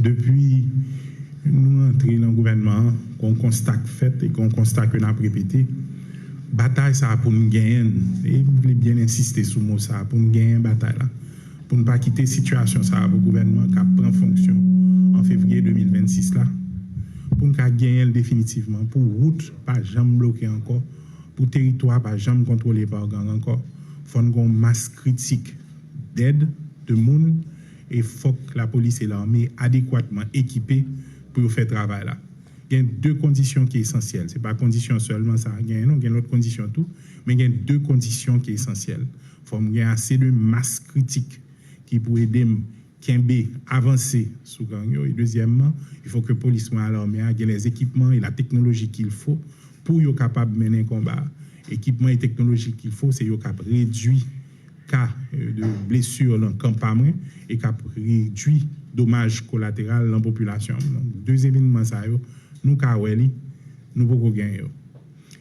depuis nous entrons dans le gouvernement, qu'on constate fait et qu'on constate que nous avons répété, bataille ça pour nous gagner, et vous voulez bien insister sur le mot ça, pour nous gagner bataille là, pour ne pas quitter la situation ça pour le gouvernement qui prend fonction en février 2026 là, pour nous gagner définitivement, pour route pas jamais bloquée encore, pour territoire pas jamais contrôlé par gang encore, faut une masse critique d'aide de monde et faut que la police et l'armée adéquatement équipées pour faire travail là. Il y a deux conditions qui sont essentielles. Ce n'est pas condition seulement ça, il y a une autre condition tout, mais il y a deux conditions qui sont essentielles. Il faut qu'il y ait assez de masse critique qui pour aider à avancer sous gang. Et deuxièmement, il faut que la police et l'armée aient les équipements et la technologie qu'il faut pour être capable de mener un combat. Équipement et technologie qu'il faut, c'est être capable de réduire cas de blessures dans le campement et capable de réduire dommages collatéraux dans la population. Donc, deux événements, ça, nous, nous pouvons gagner.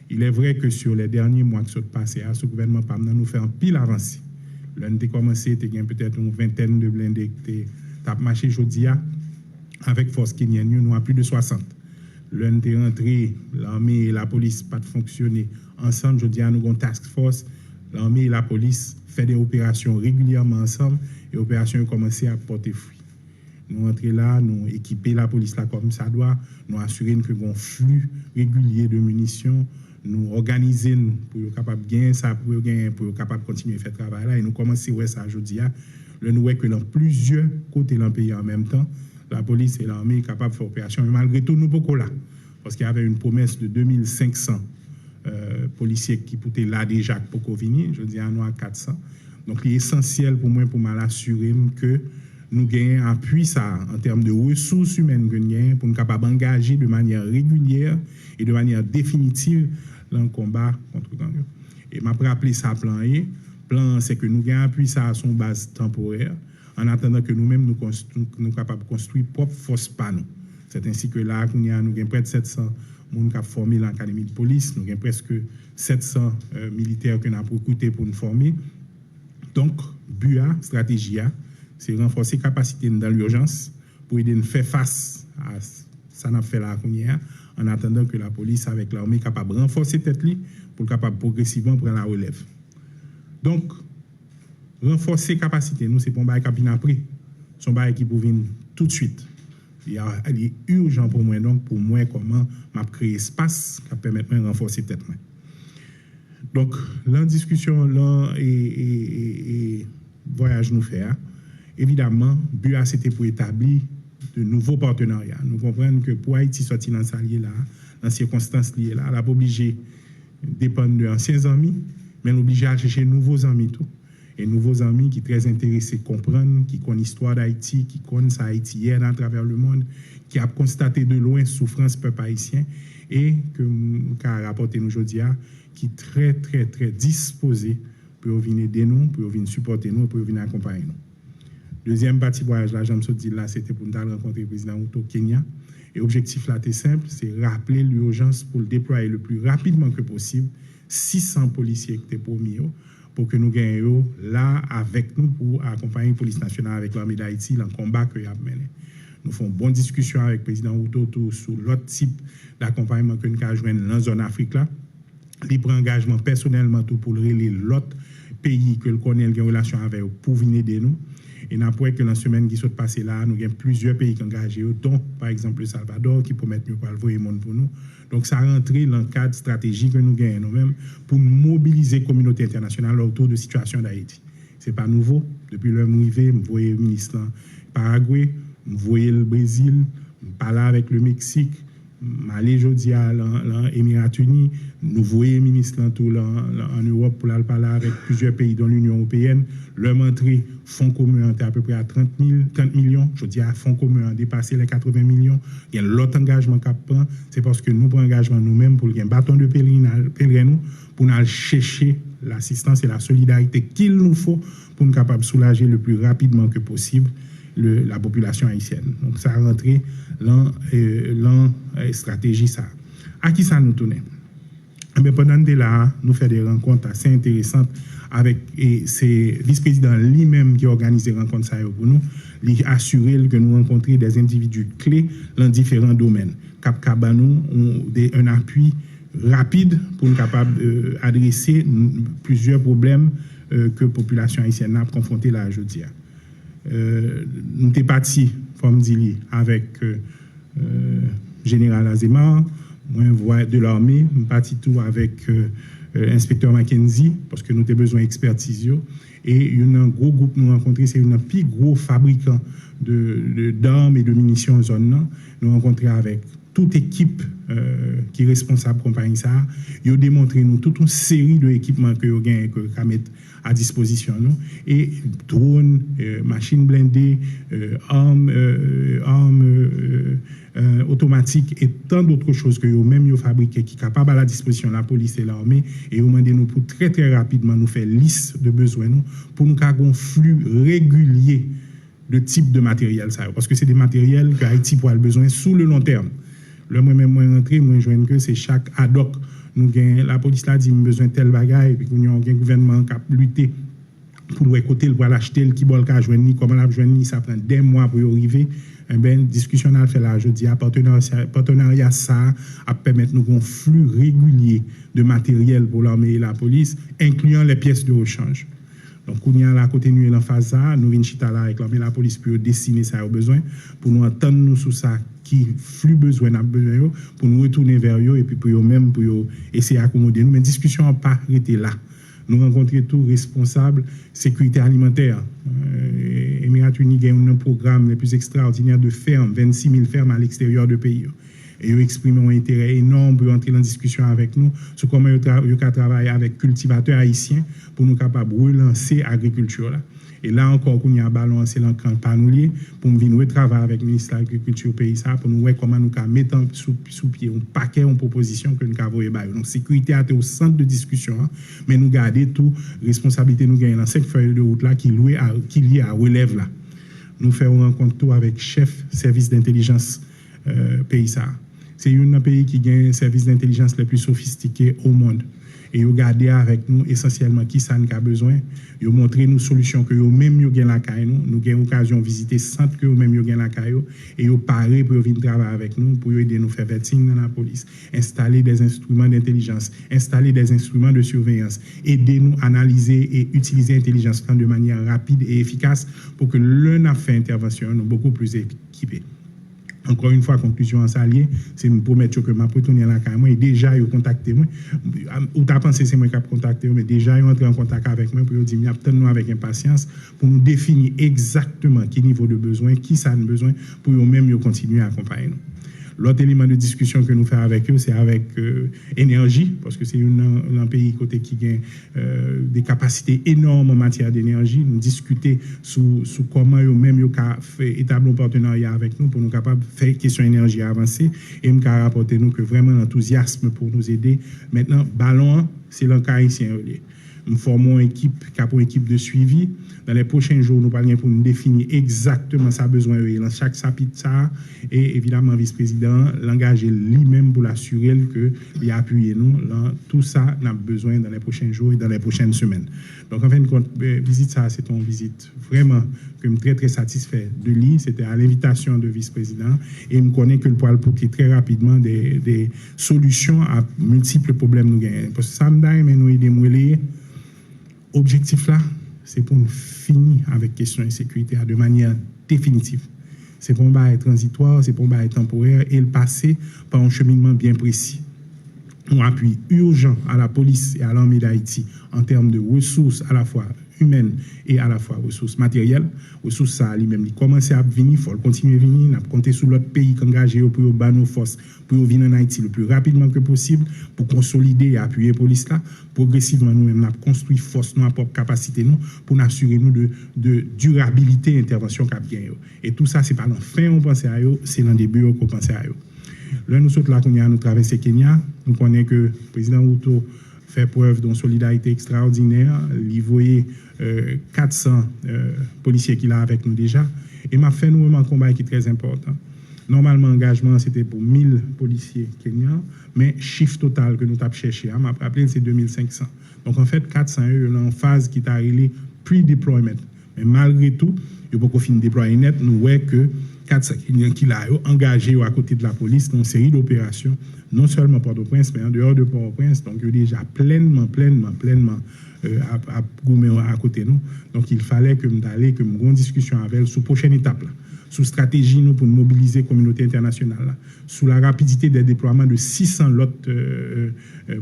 Il est vrai que sur les derniers mois qui sont passés, ce gouvernement nous fait un pile avancé. L'on a commencé, il y a peut-être une vingtaine de blindés qui ont marché aujourd'hui avec force kenyenne, nous avons plus de 60. L'on est rentré, l'armée et la police pas de fonctionner ensemble. Je dis à nous avons une task force, l'armée et la police font des opérations régulièrement ensemble et l'opération a commencé à porter fruit. Nous entrons là, nous équiper la police là comme ça doit, nous assurer que nous avons un flux régulier de munitions, nous organiser pour être capable de gagner ça, pour être capable de continuer à faire travail là et nous commencer ouais ça aujourd'hui. Nous voyons que dans plusieurs côtés dans le pays en même temps, la police et l'armée sont capables de faire opération. Mais malgré tout, nous sommes là. Parce qu'il y avait une promesse de 2500 policiers qui étaient là déjà pour venir. Je dis à nous à 400. Donc, il est essentiel pour moi, pour m'assurer que nous gagnons appui ça en termes de ressources humaines que nous gagnons pour nous capables d'engager de manière régulière et de manière définitive dans le combat contre le gang. Et je vais rappeler ça plan A. Plan, c'est que nous gagnons appui ça à son base temporaire en attendant que nous-mêmes nous sommes capables de construire propre force par nous. C'est ainsi que là, nous avons près de 700 personnes qui ont formé l'académie de police, nous avons presque 700 militaires que nous avons recrutés pour nous former. Donc, BUA, stratégie, c'est renforcer la capacité dans l'urgence pour aider nous faire face à ça qu'on a fait là, en attendant que la police avec l'armée est capable de renforcer tête pour capable progressivement prendre la relève. Donc, renforcer capacité, nous, c'est pour un bail après. Son bail qui peut venir tout de suite. Il est urgent pour moi, donc, pour moi, comment m'a créer espace qui permet de renforcer peut-être. Donc, la discussion, là, et voyage nous fait, évidemment, BUA, c'était pour établir de nouveaux partenariats. Nous comprenons que pour Haïti sortir dans ce lié-là, dans ces circonstances liées-là, elle a pas obligé de dépendre d'anciens amis, mais elle est obligée à chercher de nouveaux amis tout. Et nouveaux amis qui sont très intéressés à comprendre, qui connaissent l'histoire d'Haïti, qui connaissent Haïti hier à travers le monde, qui a constaté de loin souffrance peuple haïtien et que qu'a rapporté nous aujourd'hui, qui est très, très, très disposé pour venir aider nous, pour venir supporter nous, pour venir accompagner nous. Deuxième partie voyage là, j'aime dit là, c'était pour nous rencontrer le président Ruto au Kenya. Et l'objectif là, c'est simple, c'est rappeler l'urgence pour le déployer le plus rapidement que possible 600 policiers qui étaient promis pour que nous gagnions là avec nous pour accompagner la police nationale avec l'armée d'Haïti dans le combat que nous avons mené. Nous faisons une bonne discussion avec le président Ruto sur l'autre type d'accompagnement que nous avons joué dans la zone Afrique là. Il prend engagement personnellement tout pour l'autre pays que le connaît en relation avec pour venir aider nous. Et nous avons que dans la semaine qui s'est passée là, nous avons plusieurs pays qui ont engagé, dont par exemple le Salvador, qui promettent mieux pour le monde pour nous. Donc ça rentre dans le cadre stratégique que nous gagnons nous-mêmes pour mobiliser la communauté internationale autour de la situation d'Haïti. Ce n'est pas nouveau. Depuis le arrivé, je voyais le ministre Paraguay, je voyais le Brésil, je parlais avec le Mexique, je allais aujourd'hui à l'Émirat Unis, nous voyons le ministre en Europe pour parler avec plusieurs pays dans l'Union européenne. Leur entrée, fonds commun était à peu près à 30 millions. Je dis à fonds commun a dépassé les 80 millions. Il y a l'autre engagement qu'on prend, c'est parce que nous prenons engagement nous-mêmes pour un bâton de pèlerin pour nous chercher l'assistance et la solidarité qu'il nous faut pour nous capables de soulager le plus rapidement que possible la population haïtienne. Donc ça a rentré dans la stratégie ça. À qui ça nous tourne? Mais pendant là, nous faisons des rencontres assez intéressantes et c'est le vice-président lui-même qui organise les rencontres ça pour nous, il assure que nous rencontrons des individus clés dans différents domaines. Cap nous un appui rapide pour nous capable adresser plusieurs problèmes que la population haïtienne a confronté là aujourd'hui. Nous sommes partis, comme dit, avec Général Azema, moi de l'armée, nous sommes partis tout avec inspecteur Mackenzie, parce que nous avons besoin d'expertise. Et un gros groupe nous rencontré, c'est un plus gros fabricant d'armes et de munitions en zone. Nous rencontré avec toute équipe qui est responsable de la compagnie. Ils ont démontré nous toute une série d'équipements que nous avons mettre à disposition. Nous. Et drones, machines blindées, armes automatiques et tant d'autres choses que nous-mêmes nous fabriquons qui sont capables à la disposition de la police et l'armée. Et nous demandons nous pour très très rapidement nous faire liste de besoins nous, pour nous avoir un flux régulier de type de matériel. Parce que c'est des matériels que Haïti pourra besoin sous le long terme. Le moi-même, moi rentré, moi je vois que c'est chaque ad hoc. Nous gagnons, la police là dit nous besoin de tel bagaille, puis nous avons un gouvernement qui a lutté pour le côté, pour l'acheter, qui va le joindre, comment la joindre, ça prend des mois pour y arriver. Eh bien, discussion à fait là, je dis, partenariat ça, à permettre nous un flux régulier de matériel pour l'armée et la police, incluant les pièces de rechange. Donc, on y a là, côté nous, en phase ça, nous venons chita là avec l'armée et la police pour dessiner ça aux besoins, pour nous entendre nous sur ça, qui flux besoin n'a besoin, pour nous retourner vers eux et puis pour eux-mêmes, pour essayer d'accommoder nous. Mais discussion n'a pas été là. Nous rencontrons tous responsables sécurité alimentaire. Émirats Unis a un programme le plus extraordinaire de fermes, 26 000 fermes à l'extérieur du pays. Et ils expriment un intérêt énorme pour entrer en discussion avec nous sur comment ils travaillent avec cultivateurs haïtiens pour nous capables de relancer l'agriculture. Et là encore, qu'on y a balancé l'encran panoulier pour nous venir travailler avec le ministère de l'Agriculture au pays, pour nous voir comment nous mettre sous pied un paquet de propositions que nous avons envoyées. Donc, sécurité est au centre de discussion, mais nous garder tout responsabilité nous gagnons dans cette feuille de route là qui liée à relève là. Nous faisons rencontre tout avec chef service d'intelligence pays ça. C'est un pays qui gagne un service d'intelligence le plus sophistiqué au monde. Et ils regardent avec nous essentiellement qui ça nous a besoin. Ils montrent nous solutions que nous-mêmes nous gagnons la caille nous. Nous avons l'occasion de visiter centre que nous-mêmes nous gagnons la caille et ils parlent pour venir travailler avec nous, pour aider nous faire vetting dans la police, installer des instruments d'intelligence, installer des instruments de surveillance, aider nous à analyser et utiliser l'intelligence de manière rapide et efficace pour que l'un a fait intervention nous beaucoup plus équipés. Encore une fois, conclusion en salier, c'est me promettre que ma retourner à la caille moi et déjà ils ont contacté moi. Ou t'as pensé c'est moi qui a contacté mais déjà ils ont entré en contact avec moi pour dire nous attendons avec impatience pour nous définir exactement quel niveau de besoin, qui ça a besoin pour eux-mêmes continuer à accompagner nous. L'autre élément de discussion que nous faisons avec eux, c'est avec énergie, parce que c'est un pays côté qui a des capacités énormes en matière d'énergie. Nous discuter sur comment eux-mêmes ils ont fait établir un partenariat avec nous pour nous capables de faire question énergie avancée et nous rapporter nous que vraiment l'enthousiasme pour nous aider. Maintenant, ballon, c'est l'encas haïtien. Nous formons une équipe, une équipe de suivi. Dans les prochains jours, nous parlons pour nous définir exactement sa besoin dans chaque chapitre. Et évidemment, le vice-président l'engager lui-même pour l'assurer qu'il a appuyé nous. Tout ça, on a besoin dans les prochains jours et dans les prochaines semaines. Donc, en fin de compte, visite ça, c'est une visite vraiment que je suis très, très satisfait de lui. C'était à l'invitation du vice-président. Et je connais que le pourra apporter très rapidement des solutions à multiples problèmes nous gagnons. Parce que ça me donne, mais nous aider objectif là, c'est pour nous finir avec question de sécurité de manière définitive. C'est pour nous être transitoire, c'est pour nous être temporaire et le passer par un cheminement bien précis. On appuie urgent à la police et à l'armée d'Haïti en termes de ressources à la fois humaines et à la fois ressources matérielles. Ressources ça lui-même, il commence à venir, il faut continuer à venir, on a compté sur l'autre pays qui engagé pour battre nos forces, pour venir en Haïti le plus rapidement que possible, pour consolider et appuyer la police là. Progressivement, nous-mêmes, on a construit force, nos propres capacités, nous, pour nous assurer nous de durabilité intervention qu'a bien. Et tout ça, c'est pas dans fin on pense à eux, c'est dans le début qu'on pense à eux. Là, nous sommes là, nous traversons Kenya, nous connaissons que le président Ruto fait preuve d'une solidarité extraordinaire, il voyait 400 policiers qu'il a avec nous déjà, et m'a fait nous un combat qui est très important. Normalement, l'engagement, c'était pour 1000 policiers kenyans, mais chiffre total que nous avons cherché, m'a rappelé, c'est 2500. Donc, en fait, 400 euros en phase qui t'a arrivé pre-deployment. Mais malgré tout, il n'y a pas fini de déployer net, nous voyons que 400 kenyans qui l'ont engagé à côté de la police dans une série d'opérations, non seulement Port-au-Prince, mais en dehors de Port-au-Prince. Donc, il y a déjà pleinement à côté de nous. Donc, il fallait que nous ayons une discussion avec elle sur la prochaine étape, sur stratégie nous pour mobiliser la communauté internationale, sur la rapidité des déploiements de 600 autres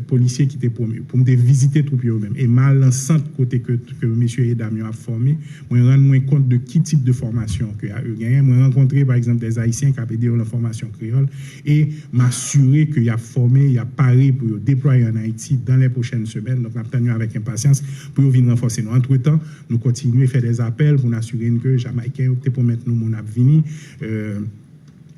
policiers qui étaient promis, pour me visiter tout eux-mêmes. Et mal l'ensemble côté que M. Edam a formé, moi rendre compte de quel type de formation que a eu gagné. Moi rencontrer par exemple des Haïtiens qui ont aidé la formation créole et m'assurer qu'il y a formé, il y a paré pour déployer en Haïti dans les prochaines semaines. Donc, nous attendons avec impatience pour venir renforcer nous. Entre-temps, nous continuons à faire des appels pour nous assurer que les Jamaïcains pour mettre nous mon avenir.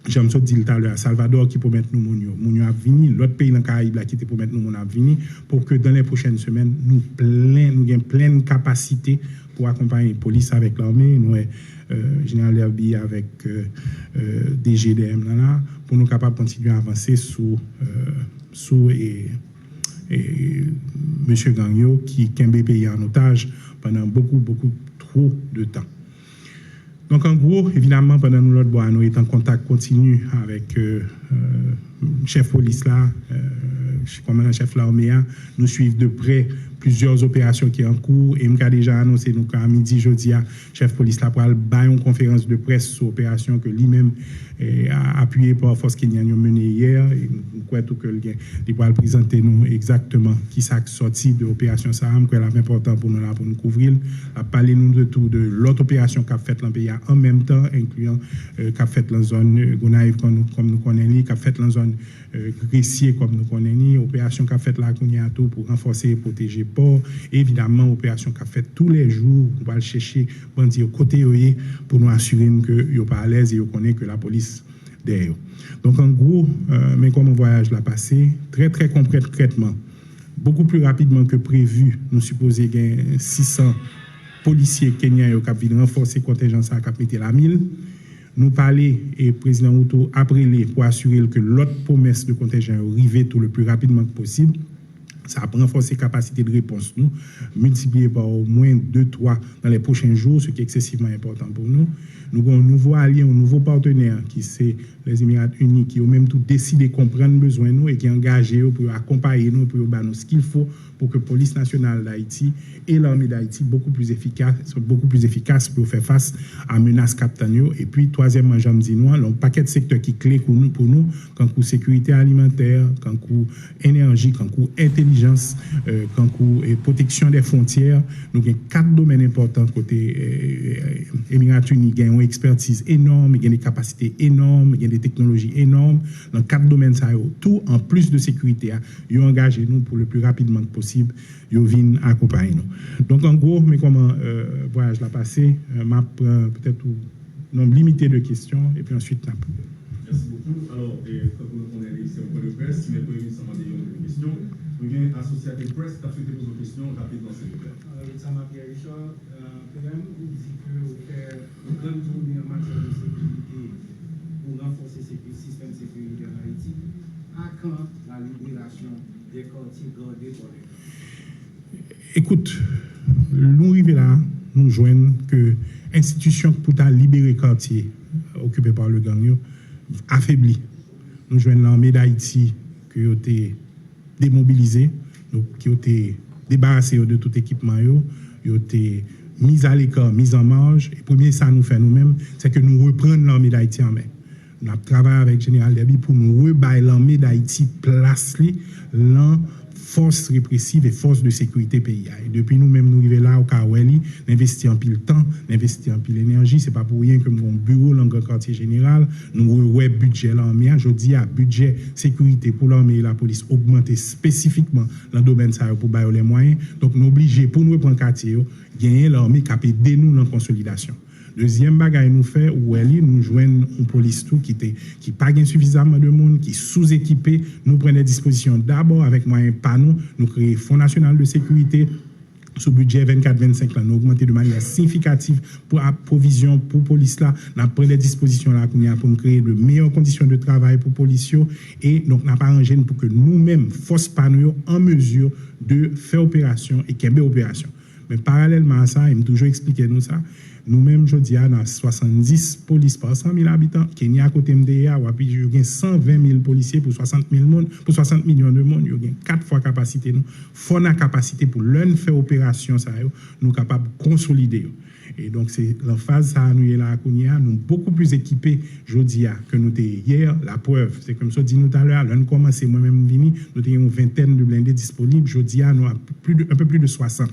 J'aime ça dire tout à l'heure, Salvador qui peut mettre nous mon avenir, l'autre pays dans le Caraïbe qui peut mettre nous mon avenir, pour que dans les prochaines semaines, nous ayons pleine capacité pour accompagner la police avec l'armée, nous Général Derby avec DGDM là, pour nous capables de continuer à avancer sous et M. Gagnon qui a un pays en otage pendant beaucoup trop de temps. Donc, en gros, évidemment, pendant nous, l'autre bois, nous sommes en contact continu avec le chef police là, commandant chef l'armée, nous suivons de près plusieurs opérations qui sont en cours et nous avons déjà annoncé nous qu'à midi jeudi chef police là pour aller une conférence de presse sur l'opération que lui-même a appuyé par force kenyane menée hier et nous croyons tout que il va présenter nous exactement qui s'est sorti de l'opération Saham que c'est important pour nous là pour nous couvrir à parler nous de tout de l'autre opération qu'a fait dans le pays en même temps incluant qu'a fait dans la zone Gonaïve comme nous connaissons qu'a fait dans la zone Gressier comme nous connaissons opération qu'a fait la Kouniato pour renforcer et protéger port évidemment opération qu'a fait tous les jours on va le chercher bandit côté pour nous assurer que yo pas à l'aise et yo connaît que la police derrière. Donc en gros mais comme un voyage l'a passé très concrètement beaucoup plus rapidement que prévu nous supposons gagner 600 policiers kenyans qui viennent renforcer contingent ça qui mettre la 1000. Nous parler et le président Ruto après les pour assurer que l'autre promesse de contingent arrive tout le plus rapidement possible. Ça a renforcé la capacité de réponse nous, multiplié par au moins 2-3 dans les prochains jours, ce qui est excessivement important pour nous. Nous avons un nouveau allié, un nouveau partenaire qui c'est les Émirats Unis qui ont même tout décidé de comprendre besoin nous et qui est engagé pour accompagner nous, pour nous ce qu'il faut pour que la police nationale d'Haïti et l'armée d'Haïti beaucoup plus efficaces pour faire face à menaces captanio. Et puis troisièmement, j'aime dire nous, un paquet de secteurs qui clés pour nous, quand coup sécurité alimentaire, quand coup énergie, quand coup intelligence, quand coup protection des frontières. Nous avons 4 domaines importants côté Émirats Unis, ils ont une expertise énorme, ils ont des capacités énormes, ils ont des technologies énormes. Dans 4 domaines, ça tout en plus de sécurité, ils ont engagé nous pour le plus rapidement possible, ils viennent accompagner nous. Donc en gros, mais comment voyage l'a passé, m'a peut-être nombre limité de questions et puis ensuite Merci beaucoup. Alors, comme on est ici au point de presse, mais pour émission des questions, nous venons associer de presse, tu as souhaité poser une question rapidement, s'il vous plaît. Ça m'a bien Richard. PM, vous dites que vous faites une grande tournée en matière de sécurité pour renforcer le système de sécurité en Haïti. À quand la libération des quartiers gardés pour les... Écoute, nous arrivons là, nous joignons que l'institution pour libérer le quartier occupé par le gang affaibli. Nous joignons l'armée d'Haïti qui a été démobilisée, qui a été débarrassée de tout équipement, qui a été mise à l'écart, mise en marge. Et premier, ça nous fait nous-mêmes, c'est que nous reprenons l'armée d'Haïti en main. Nous avons travaillé avec Général Derby pour nous rebailler l'armée d'Haïti place dans force répressive et force de sécurité pays. Et depuis nous-mêmes, nous arrivons là au Kaweli, d'investir en pile temps, d'investir en pile énergie. Ce n'est pas pour rien que nous avons un bureau dans le quartier général. Nous avons un budget l'armée. Je dis à budget sécurité pour l'armée et la police augmenter spécifiquement dans le domaine ça pour bailler les moyens. Donc nous obligés pour nous reprendre le quartier, gagner l'armée qui a aidé nous dans la consolidation. Deuxième bagaille nous fait où nous joignons une police tout qui pas suffisamment de monde, qui sous-équipé, nous prenons des dispositions d'abord avec moyens pas nous créons Fonds national de sécurité Sous budget 24-25, nous augmenter de manière significative pour la provision pour la police là. Nous pris des dispositions là pour créer de meilleures conditions de travail pour les policiers. Et donc, nous avons arrangé pour que nous-mêmes, force panneaux, en mesure de faire opération et qu'il y ait opération. Mais parallèlement à ça, il m'a toujours expliqué nous ça. Nous-mêmes, je dis, on a 70 polices par 100 000 habitants. Kenya, à côté de il y a 120 000 policiers pour 60 millions de monde. Il y a 4 fois capacité. Nous faut la capacité pour l'un faire opération, ça, nous capables de consolider. Et donc, c'est la phase, ça, nous, là, nous beaucoup plus équipés, je dis, que nous étions hier. La preuve, c'est comme ça, dit nous tout à l'heure, nous commençons moi-même, nous avons une vingtaine de blindés disponibles. Je dis, nous avons un peu plus de 60.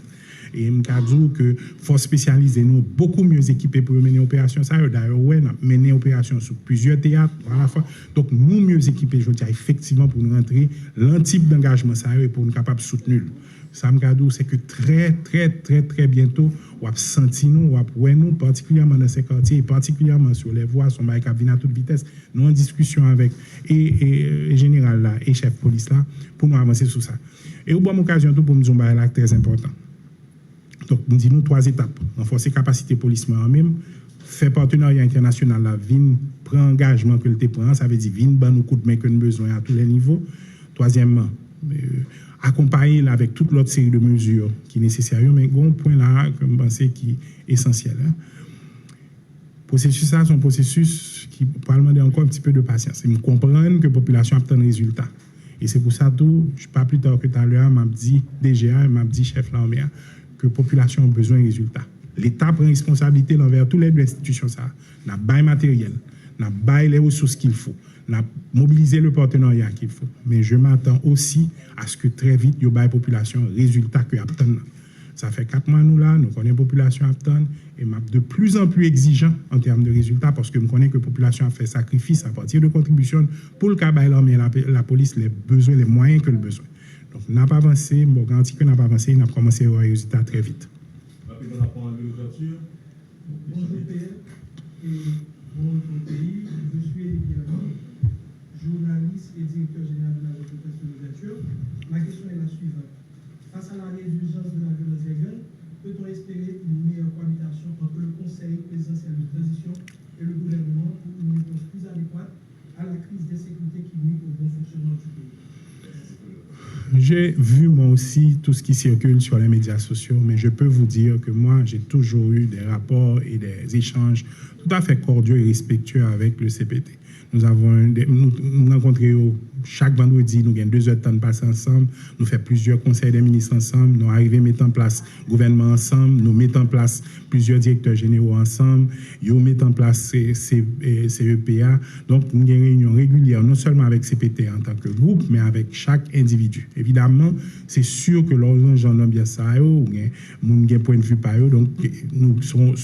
Et je dis que force spécialisée nous beaucoup mieux équipés pour mener opération ça d'ailleurs ouais mener opération sur plusieurs théâtres à la fois donc nous mieux équipés je dis effectivement pour nous rentrer l'antype d'engagement ça et pour nous capable soutenir ça me dit c'est que très bientôt on va sentir nous on va nous particulièrement dans ces quartiers et particulièrement sur les voies son bail qui à toute vitesse nous en discussion avec et général là et chef police là pour nous avancer sur ça et au bon occasion tout pour nous dire là très important. Donc, nous disons 3 étapes. Renforcer capacité police moi-même, faire partenariat international, la VIN, prendre engagement que le prend, ça veut dire VIN, ben nous coup de main que nous avons besoin à tous les niveaux. Troisièmement, accompagner là, avec toute l'autre série de mesures qui est nécessaire, mais il y a un point là que je pense qui est essentiel. Processus ça, c'est un processus qui peut demander encore un petit peu de patience. Et comprendre que la population a un résultat. Et c'est pour ça que, je pas plus tard que tout à l'heure, m'a dit DGA, m'a dit chef l'armée, que la population a besoin de résultats. L'État prend responsabilité envers toutes les institutions. N'a pas matériel, n'a pas les ressources qu'il faut, n'a mobilisé le partenariat qu'il faut. Mais je m'attends aussi à ce que très vite, il y ait la population résultats que attend. Ça fait 4 mois nous là, nous connaissons la population attend et de plus en plus exigeant en termes de résultats parce que nous connaissons que la population a fait sacrifice à partir de contributions pour le cas l'armée et la police les besoins, les moyens que le besoin. Donc, on n'a pas avancé, bon, garanti que n'a pas avancé, on a commencé à avoir des résultats très vite. Rapidement, on apprend l'ouverture. Bonjour Pierre, et bonjour pays. Je suis également journaliste et directeur général de la représentation de l'ouverture. Ma question est la suivante. Face à la résurgence de la violence légale, peut-on espérer une meilleure cohabitation entre le Conseil présidentiel de transition et le gouvernement pour une réponse plus adéquate à la crise d'insécurité qui nuit au bon fonctionnement du pays? J'ai vu moi aussi tout ce qui circule sur les médias sociaux, mais je peux vous dire que moi, j'ai toujours eu des rapports et des échanges tout à fait cordiaux et respectueux avec le CPT. Nous avons nous rencontrons chaque vendredi, nous avons 2 heures de temps de passer ensemble, nous faisons plusieurs conseils des ministres ensemble, nous arrivons à mettre en place le gouvernement ensemble, nous mettons en place plusieurs directeurs généraux ensemble, nous mettons en place CEPA. Donc, nous avons une réunion régulière, non seulement avec CPT en tant que groupe, mais avec chaque individu. Évidemment, c'est sûr que lorsque j'en ai bien ça, nous avons un point de vue par eux, donc nous sommes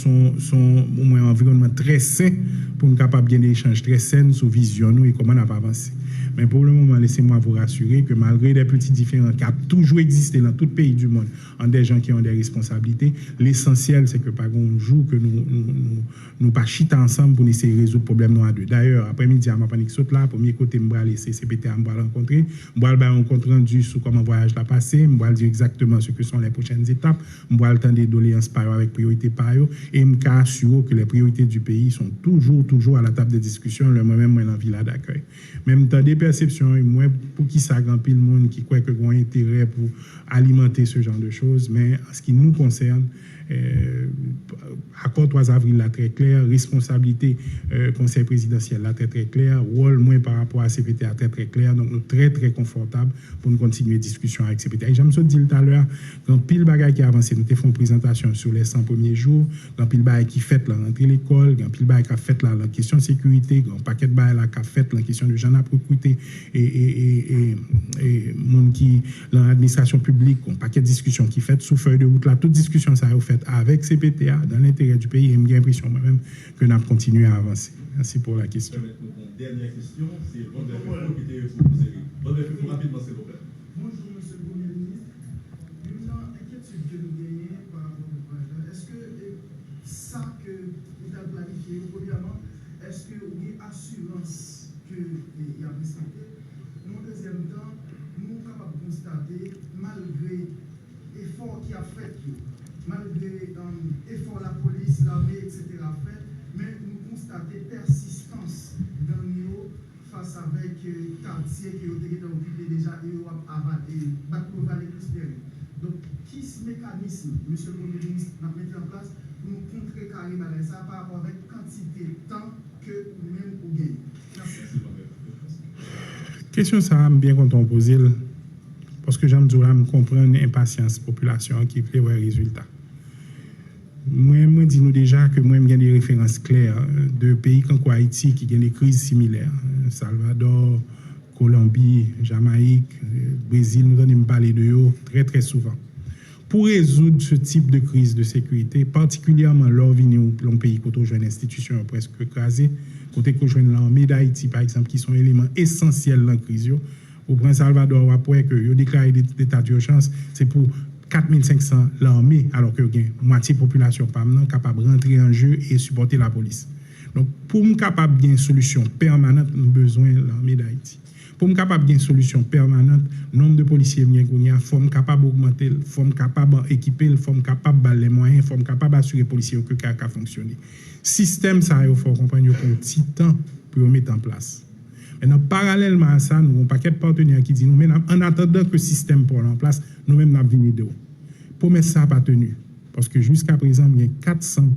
au moins un environnement très sain pour nous capables bien d'échanges très sains sur vision nous et comment on a avancé. Mais pour le moment, laissez-moi vous rassurer que malgré des petits différends qui ont toujours existé dans tout pays du monde, en des gens qui ont des responsabilités, l'essentiel, c'est que par un jour que nous pas chita ensemble pour essayer de résoudre le problème nous à deux. D'ailleurs, après-midi, à ma panique saute là, premier côté, je vais laisser CPT à me rencontrer, je vais un compte rendu sur comment le voyage l'a passé, je vais dire exactement ce que sont les prochaines étapes, je vais attendre des doléances par avec priorité par eux, et je vais assurer que les priorités du pays sont toujours à la table de discussion, le moi-même, moi, dans villa d'accueil. Même temps des perceptions, et moi, pour qui ça grand pile monde qui croit que ont intérêt pour alimenter ce genre de choses, mais en ce qui nous concerne, accord 3 avril là très clair, responsabilité conseil présidentiel là très clair, rôle moins par rapport à CPT là très clair, donc nous très confortable pour nous continuer discussion avec CPT. Et j'aime ça dire tout à l'heure, quand pile bagaille qui a avancé, nous te fait une présentation sur les 100 premiers jours, quand pile bagaille qui fait là rentrer l'école, quand pile bagaille qui a fait là la question de sécurité, quand paquet de bagaille là qui a fait la question de gens à recruter et monde qui dans l'administration publique, un paquet de discussions qui fait sous feuille de route là, toute discussion ça a fait avec CPTA dans l'intérêt du pays et j'ai l'impression moi-même que nous avons continué à avancer. Merci pour la question. Dernière question, c'est Robert Fefo qui était proposé. Robert Fefo, rapidement, s'il vous plaît. Bonjour, monsieur le Premier ministre. Une inquiétude que nous gagnons par rapport au projet, est-ce que ça que vous avez planifié, premièrement, est-ce que vous avez assurance qu'il y a respecté? En deuxième temps, nous sommes capables de constater, malgré l'effort qui a fait, malgré effort la police, l'armée, etc. fait, mais nous constatons persistance dans nous face avec quartier qui ont été occupés déjà et ont avalé, battre plus terrain. Donc, qui ce mécanisme, monsieur le Premier ministre, n'a mis en place pour nous contrer carrément ça par rapport avec quantité de temps que nous-mêmes nous gagnons? Merci. Question ça, bien quand on pose, parce que j'aime dire, je comprends l'impatience population qui fait les résultats. Moi, dis nous déjà que moi, j'ai des références claires de pays comme Haïti qui ont des crises similaires. Salvador, Colombie, Jamaïque, Brésil, nous allons parler de eux très très souvent. Pour résoudre ce type de crise de sécurité, particulièrement lors de un pays où on a une institution presque écrasée, côté que je l'armée d'Haïti, par exemple, qui sont éléments essentiels dans la crise. Au Prince Salvador, après que vous déclaré l'état d'urgence, c'est pour 4500 l'armée, alors que la moitié de la population n'est capable de rentrer en jeu et supporter la police. Donc, pour nous capable de une solution permanente, nous avons besoin de l'armée d'Haïti. Pour nous capable de une solution permanente, le nombre de policiers il faut capable d'augmenter, il faut capable d'équiper, il faut capable de les moyens, il faut capable d'assurer les policiers que ça a fonctionné. Système ça, il faut comprendre pour un petit temps pour le mettre en place. Maintenant, parallèlement à ça, nous avons un paquet de partenaires qui disent, nous, en attendant que le système soit en place, nous-mêmes, nous avons venu de haut. Pour mettre ça, pas tenu. Parce que jusqu'à présent, il y a 400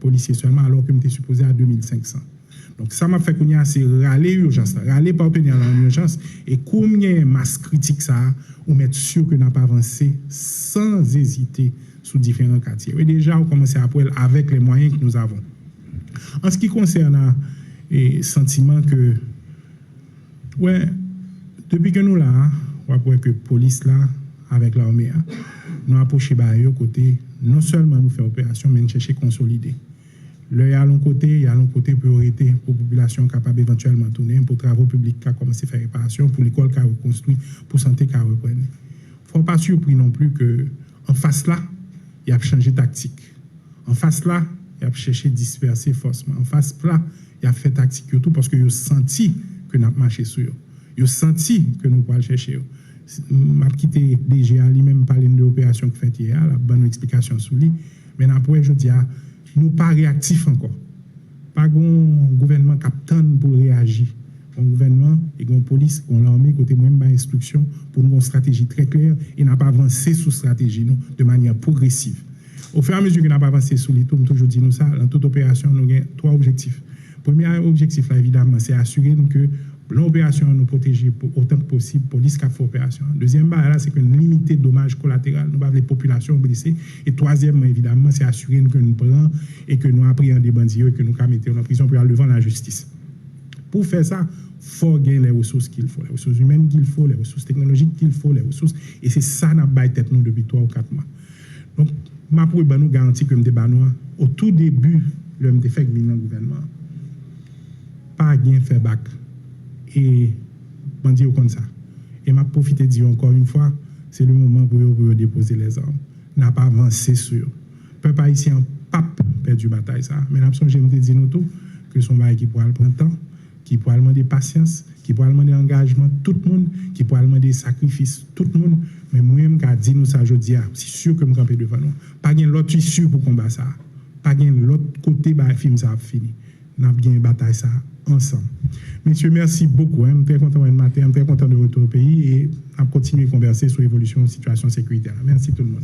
policiers seulement, alors que nous étions supposés à 2500. Donc, ça m'a fait qu'on y a assez râler l'urgence, râler partenaires en urgence, et combien de masse critique ça, on met sûr que nous n'avons pas avancé sans hésiter sous différents quartiers. Et déjà, on commence à apprendre avec les moyens que nous avons. En ce qui concerne le sentiment que, ouais, depuis que nous là, on voit que la police là, avec l'armée, nous approchons de côté, non seulement nous faire opération, mais nous chercher à consolider. Là, il y a l'un côté priorité pour la population capable éventuellement de tourner, pour les travaux publics qui ont commencé à faire réparation, pour l'école qui a reconstruit, pour la santé qui a repris. Il ne faut pas surpris non plus qu'en face là, il a changé de tactique. En face là, il a cherché à disperser forcément. En face là, il a fait tactique tout parce qu'il a senti que nous avons marché sur eux. Il a senti que nous pouvons chercher. Je vais quitter DGA, lui-même parler de l'opération qui fait hier, la bonne explication sur lui. Mais après, je dis, nous pas réactifs encore. Pas un gouvernement captain pour réagir. Un gouvernement et une police, une armée, côté moi-même, instruction pour nous une stratégie très claire et n'a pas avancé sous stratégie nous, de manière progressive. Au fur et à mesure que n'a pas avancé sur les tours, toujours dit nous ça, dans toute opération, nous avons 3 objectifs. Premier objectif, là, évidemment, c'est assurer que l'opération nous protéger autant que possible pour police qui a fait opération. Deuxième barre, c'est que nous limiter dommages collatéraux, nous avons les populations blessées. Et troisièmement, évidemment, c'est assurer que nous prenons et que nous apprenons des bandits et que nous mettons en prison pour aller devant la justice. Pour faire ça, il faut gagner les ressources qu'il faut, les ressources humaines qu'il faut, les ressources technologiques qu'il faut, les ressources. Et c'est ça nous avons tête nous depuis 3 ou 4 mois. Donc, ma pour nous garantir que nous sommes au tout début, le fait que nous gouvernement, pas bien faire bac. Et on dit comme ça. Et m'a profité de dire encore une fois, c'est le moment pour déposer les armes. N'a pas avancé sur. Le peuple haïtien n'a pas perdu la bataille ça. Mais l'absence, je me dis nous tout que son bail qui pourra prendre temps, qui pourra demander patience, qui pourra demander engagement tout le monde, qui pourra demander sacrifice tout le monde. Mais moi-même, quand dit nous ça, je dis, c'est sûr que je camper devant nous. Pas de l'autre issue pour combattre ça. Pas de l'autre côté, le film ça a fini. N'a bien bataille ça ensemble. Messieurs, merci beaucoup. Je suis très content de matin, je suis très content de retour au pays et à continuer à converser sur l'évolution de la situation sécuritaire. Merci tout le monde.